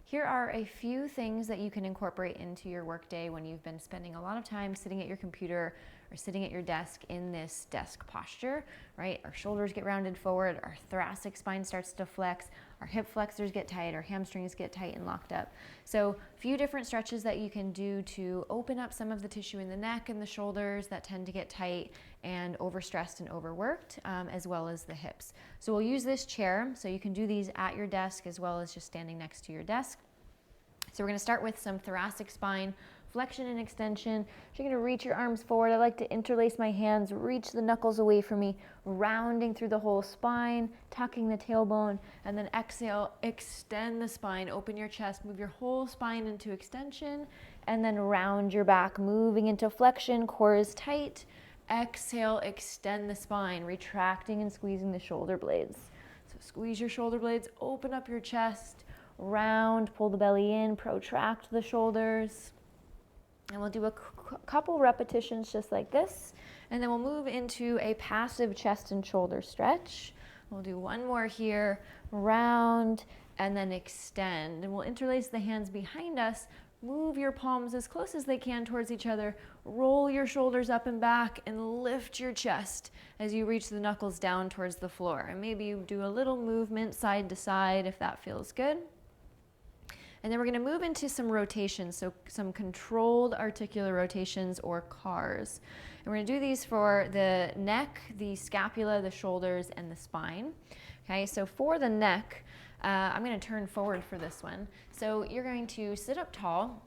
here are a few things that you can incorporate into your workday when you've been spending a lot of time sitting at your computer or sitting at your desk in this desk posture, right? Our shoulders get rounded forward, our thoracic spine starts to flex, our hip flexors get tight, our hamstrings get tight and locked up. So a few different stretches that you can do to open up some of the tissue in the neck and the shoulders that tend to get tight and overstressed and overworked, as well as the hips. So we'll use this chair, so you can do these at your desk as well as just standing next to your desk. So we're gonna start with some thoracic spine flexion and extension. You're gonna reach your arms forward. I like to interlace my hands, reach the knuckles away from me, rounding through the whole spine, tucking the tailbone, and then exhale, extend the spine, open your chest, move your whole spine into extension, and then round your back, moving into flexion, core is tight. Exhale, extend the spine, retracting and squeezing the shoulder blades. So squeeze your shoulder blades, open up your chest, round, pull the belly in, protract the shoulders. And we'll do a couple repetitions just like this. And then we'll move into a passive chest and shoulder stretch. We'll do one more here, round, and then extend. And we'll interlace the hands behind us. Move your palms as close as they can towards each other. Roll your shoulders up and back and lift your chest as you reach the knuckles down towards the floor. And maybe you do a little movement side to side if that feels good. And then we're gonna move into some rotations, so some controlled articular rotations or Carz. And we're gonna do these for the neck, the scapula, the shoulders, and the spine. Okay, so for the neck, I'm gonna turn forward for this one. So you're going to sit up tall.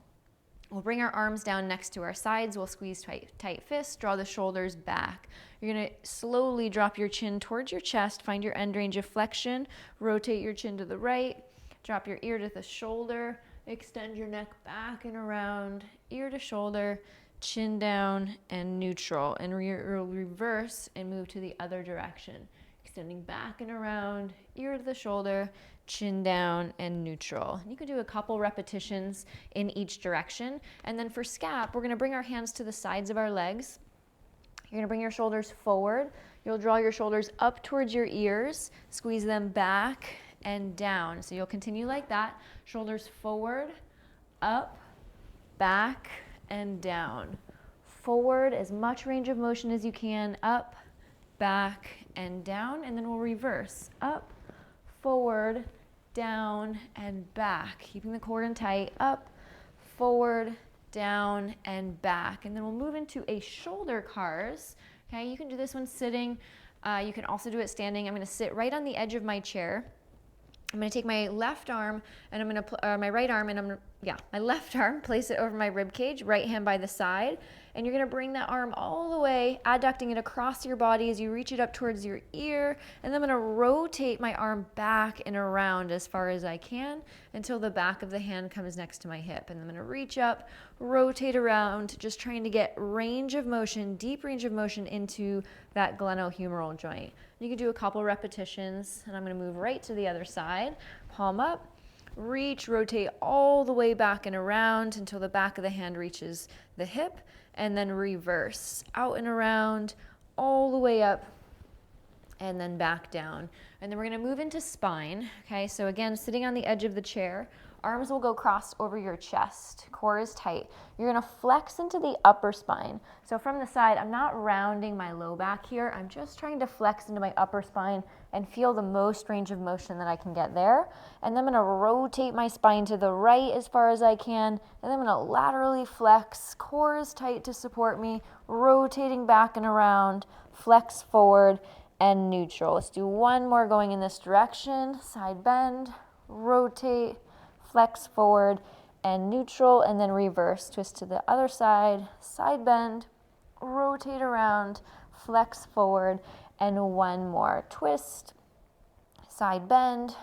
We'll bring our arms down next to our sides. We'll squeeze tight fists, draw the shoulders back. You're gonna slowly drop your chin towards your chest, find your end range of flexion, rotate your chin to the right, drop your ear to the shoulder, extend your neck back and around, ear to shoulder, chin down and neutral. And reverse and move to the other direction. Extending back and around, ear to the shoulder, chin down and neutral. You can do a couple repetitions in each direction. And then for scap, we're gonna bring our hands to the sides of our legs. You're gonna bring your shoulders forward. You'll draw your shoulders up towards your ears, squeeze them back and down. So you'll continue like that. Shoulders forward, up, back, and down. Forward, as much range of motion as you can, up, back, and down. And then we'll reverse. Up, forward, down, and back. Keeping the core in tight. Up, forward, down, and back. And then we'll move into a shoulder Carz. Okay, you can do this one sitting. You can also do it standing. I'm gonna sit right on the edge of my chair. I'm going to take my left arm and I'm going to, my right arm and I'm going to, my left arm, place it over my rib cage, right hand by the side. And you're going to bring that arm all the way, adducting it across your body as you reach it up towards your ear. And then I'm going to rotate my arm back and around as far as I can until the back of the hand comes next to my hip. And I'm going to reach up, rotate around, just trying to get range of motion, deep range of motion into that glenohumeral joint. You can do a couple repetitions, and I'm going to move right to the other side. Palm up, reach, rotate all the way back and around until the back of the hand reaches the hip, and then reverse out and around all the way up and then back down. And then we're going to move into spine. Okay, so again, sitting on the edge of the chair, arms will go crossed over your chest, core is tight. You're going to flex into the upper spine. So from the side, I'm not rounding my low back here. I'm just trying to flex into my upper spine and feel the most range of motion that I can get there. And then I'm going to rotate my spine to the right as far as I can. And then I'm going to laterally flex, core is tight to support me, rotating back and around, flex forward and neutral. Let's do one more going in this direction. Side bend, rotate, flex forward and neutral, and then reverse. Twist to the other side, side bend, rotate around, flex forward, and one more. Twist, side bend,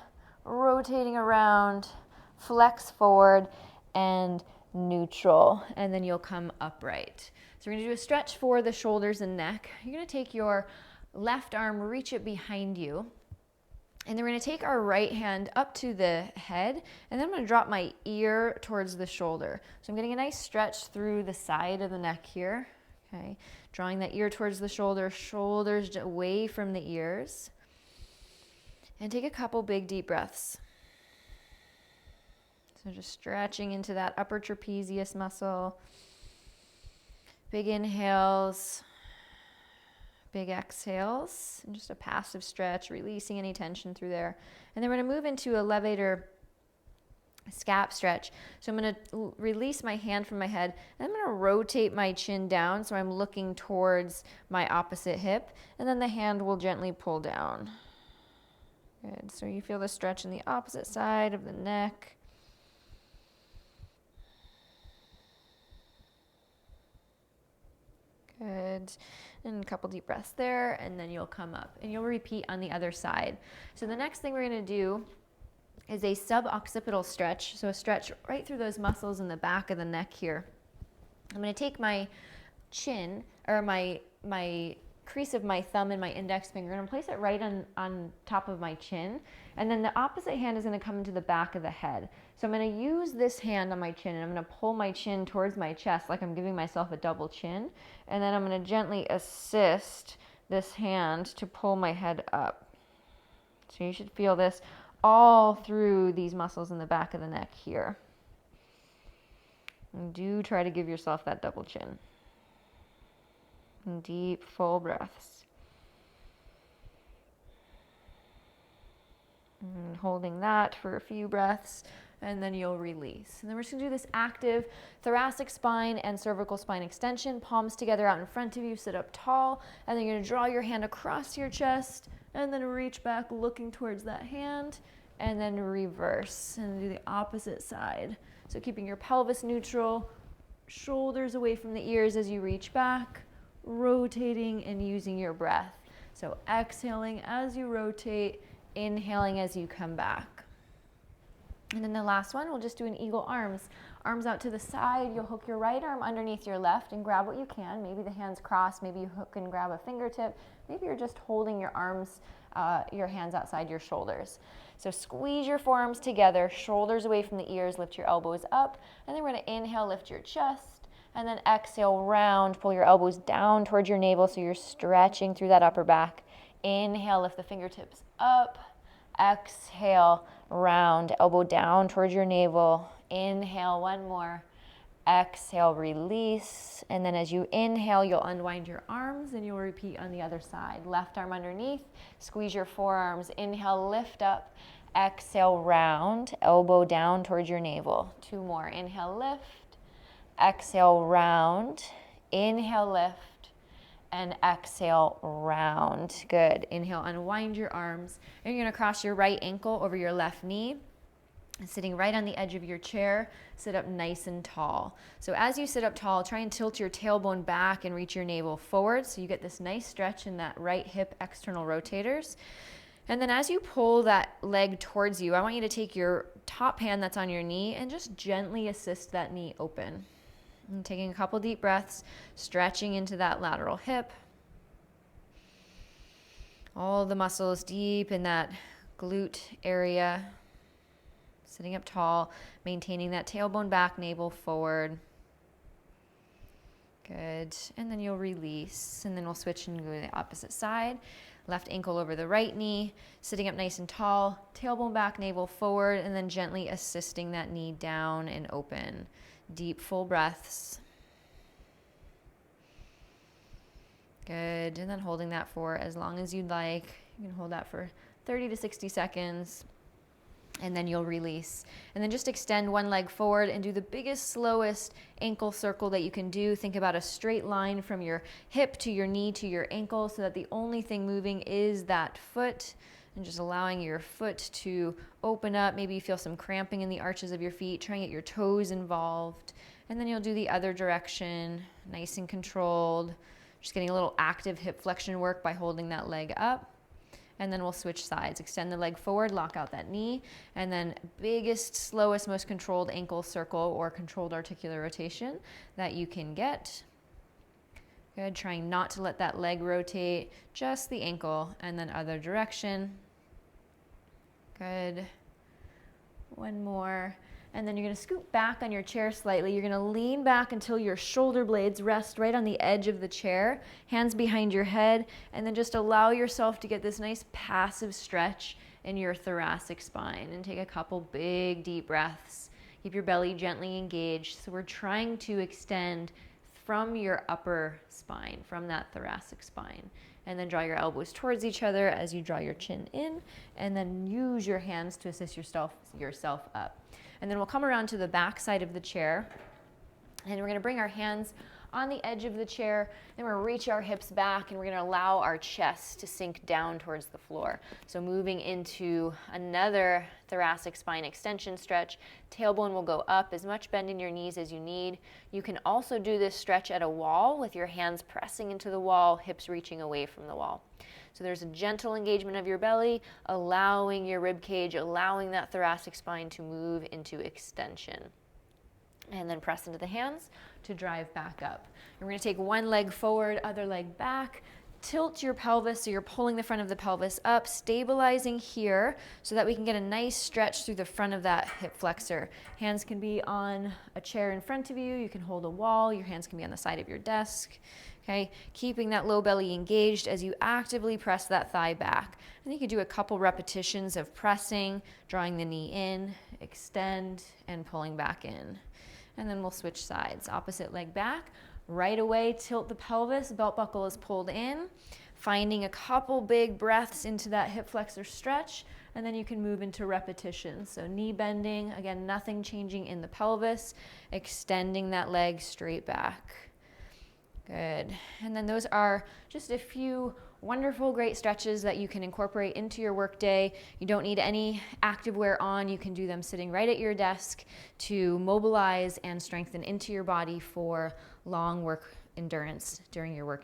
rotating around, flex forward, and neutral. And then you'll come upright. So we're gonna do a stretch for the shoulders and neck. You're gonna take your left arm, reach it behind you. And then we're going to take our right hand up to the head, and then I'm going to drop my ear towards the shoulder. So I'm getting a nice stretch through the side of the neck here. Okay, drawing that ear towards the shoulder, shoulders away from the ears. And take a couple big deep breaths. So So just stretching into that upper trapezius muscle. Big inhales, big exhales, and just a passive stretch, releasing any tension through there. And then we're gonna move into elevator scap stretch. So I'm gonna release my hand from my head, and I'm gonna rotate my chin down so I'm looking towards my opposite hip, and then the hand will gently pull down. Good, so you feel the stretch in the opposite side of the neck. Good, and a couple deep breaths there, and then you'll come up, and you'll repeat on the other side. So the next thing we're gonna do is a suboccipital stretch, so a stretch right through those muscles in the back of the neck here. I'm gonna take my chin, or my crease of my thumb and my index finger, and I'm gonna place it right on top of my chin, and then the opposite hand is gonna come into the back of the head. So I'm gonna use this hand on my chin, and I'm gonna pull my chin towards my chest like I'm giving myself a double chin, and then I'm gonna gently assist this hand to pull my head up. So you should feel this all through these muscles in the back of the neck here. And do try to give yourself that double chin. And deep, full breaths. And holding that for a few breaths, and then you'll release. And then we're just gonna do this active thoracic spine and cervical spine extension, palms together out in front of you, sit up tall, and then you're gonna draw your hand across your chest, and then reach back looking towards that hand, and then reverse, and do the opposite side. So keeping your pelvis neutral, shoulders away from the ears as you reach back, rotating and using your breath. So exhaling as you rotate, inhaling as you come back. And then the last one, we'll just do an eagle arms. Arms out to the side, you'll hook your right arm underneath your left and grab what you can. Maybe the hands crossed, maybe you hook and grab a fingertip. Maybe you're just holding your arms, your hands outside your shoulders. So squeeze your forearms together, shoulders away from the ears, lift your elbows up, and then we're gonna inhale, lift your chest, and then exhale, round, pull your elbows down towards your navel so you're stretching through that upper back. Inhale, lift the fingertips up, exhale, round, elbow down towards your navel. Inhale, one more. Exhale, release. And then as you inhale, you'll unwind your arms and you'll repeat on the other side. Left arm underneath, squeeze your forearms. Inhale, lift up. Exhale, round, elbow down towards your navel. Two more. Inhale, lift. Exhale, round. Inhale, lift. And exhale, round. Good. Inhale, unwind your arms. And you're gonna cross your right ankle over your left knee. Sitting right on the edge of your chair, sit up nice and tall. So as you sit up tall, try and tilt your tailbone back and reach your navel forward so you get this nice stretch in that right hip external rotators. And then as you pull that leg towards you, I want you to take your top hand that's on your knee and just gently assist that knee open. And taking a couple deep breaths, stretching into that lateral hip. All the muscles deep in that glute area. Sitting up tall, maintaining that tailbone back, navel forward. Good. And then you'll release. And then we'll switch and go to the opposite side. Left ankle over the right knee, sitting up nice and tall, tailbone back, navel forward, and then gently assisting that knee down and open. Deep, full breaths. Good. And then holding that for as long as you'd like. You can hold that for 30 to 60 seconds. And then you'll release. And then just extend one leg forward and do the biggest, slowest ankle circle that you can do. Think about a straight line from your hip to your knee to your ankle so that the only thing moving is that foot, and just allowing your foot to open up. Maybe you feel some cramping in the arches of your feet. Try and get your toes involved. And then you'll do the other direction, nice and controlled. Just getting a little active hip flexion work by holding that leg up. And then we'll switch sides. Extend the leg forward, lock out that knee, and then biggest, slowest, most controlled ankle circle or controlled articular rotation that you can get. Good, trying not to let that leg rotate, just the ankle, and then other direction. Good. One more. And then you're gonna scoot back on your chair slightly. You're gonna lean back until your shoulder blades rest right on the edge of the chair, hands behind your head, and then just allow yourself to get this nice passive stretch in your thoracic spine. And take a couple big deep breaths, Keep your belly gently engaged. So we're trying to extend from your upper spine, from that thoracic spine. And then draw your elbows towards each other as you draw your chin in, and then use your hands to assist yourself up. And then we'll come around to the back side of the chair, and we're gonna bring our hands on the edge of the chair, and we're gonna reach our hips back, and we're gonna allow our chest to sink down towards the floor. So moving into another thoracic spine extension stretch. Tailbone will go up, as much bend in your knees as you need. You can also do this stretch at a wall with your hands pressing into the wall, hips reaching away from the wall. So there's a gentle engagement of your belly, allowing your rib cage, allowing that thoracic spine to move into extension. And then press into the hands to drive back up. And we're gonna take one leg forward, other leg back. Tilt your pelvis so you're pulling the front of the pelvis up, stabilizing here so that we can get a nice stretch through the front of that hip flexor. Hands can be on a chair in front of you. You can hold a wall. Your hands can be on the side of your desk. Okay, keeping that low belly engaged as you actively press that thigh back. And you can do a couple repetitions of pressing, drawing the knee in, extend, and pulling back in. And then we'll switch sides. Opposite leg back. Right away, tilt the pelvis. Belt buckle is pulled in. Finding a couple big breaths into that hip flexor stretch. And then you can move into repetition. So knee bending. Again, nothing changing in the pelvis. Extending that leg straight back. Good. And then those are just a few wonderful, great stretches that you can incorporate into your workday. You don't need any active wear on. You can do them sitting right at your desk to mobilize and strengthen into your body for long work endurance during your work.